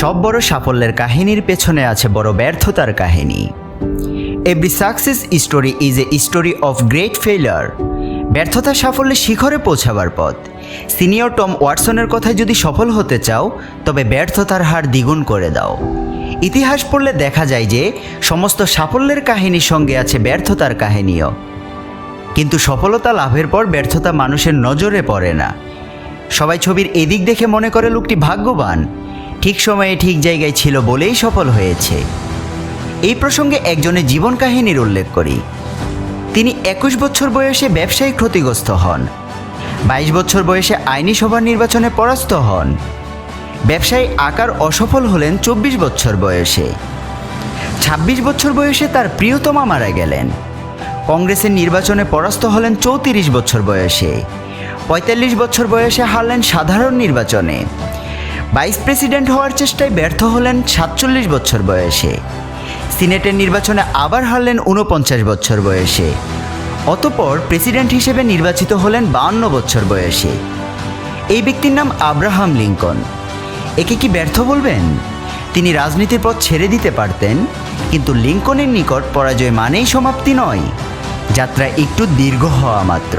সব বড় সাফল্যের কাহিনীর পেছনে আছে বড় ব্যর্থতার কাহিনী। Every success story is a story of great failure. ব্যর্থতা সাফল্যের শিখরে পৌঁছাবার পথ। সিনিয়র টম ওয়াটসনের কথায় যদি সফল হতে চাও তবে ব্যর্থতার হার দ্বিগুণ করে দাও। ইতিহাস পড়লে দেখা যায় যে সমস্ত সাফল্যের কাহিনীর সঙ্গে আছে ব্যর্থতার কাহিনীও। কিন্তু সফলতা লাভের পর ব্যর্থতা মানুষের নজরে পড়ে না। সবাই ছবির এদিক দেখে মনে করে লোকটি ভাগ্যবান, ঠিক সময়ে ঠিক জায়গায় ছিল বলেই সফল হয়েছে। এই প্রসঙ্গে একজনের জীবন কাহিনীর উল্লেখ করি। তিনি 21 বছর বয়সে ব্যবসায়িক ক্ষতিগ্রস্ত হন। 22 বছর বয়সে আইনি সভার নির্বাচনে পরাস্ত হন। ব্যবসায়ী আকার অসফল হলেন 24 বছর বয়সে। 26 বছর বয়সে তার প্রিয়তমা মারা গেলেন। কংগ্রেসের নির্বাচনে পরাস্ত হলেন 34 বছর বয়সে। 45 বছর বয়সে হারলেন সাধারণ নির্বাচনে। ভাইস প্রেসিডেন্ট হওয়ার চেষ্টায় ব্যর্থ হলেন 47 বছর বয়সে। সিনেটের নির্বাচনে আবার হারলেন 49 বছর বয়সে। অতঃপর প্রেসিডেন্ট হিসেবে নির্বাচিত হলেন 52 বছর বয়সে। এই ব্যক্তির নাম আব্রাহাম লিঙ্কন। একে কি ব্যর্থ বলবেন? তিনি রাজনীতির পথ ছেড়ে দিতে পারতেন, কিন্তু লিঙ্কনের নিকট পরাজয় মানেই সমাপ্তি নয়, যাত্রা একটু দীর্ঘ হওয়া মাত্র।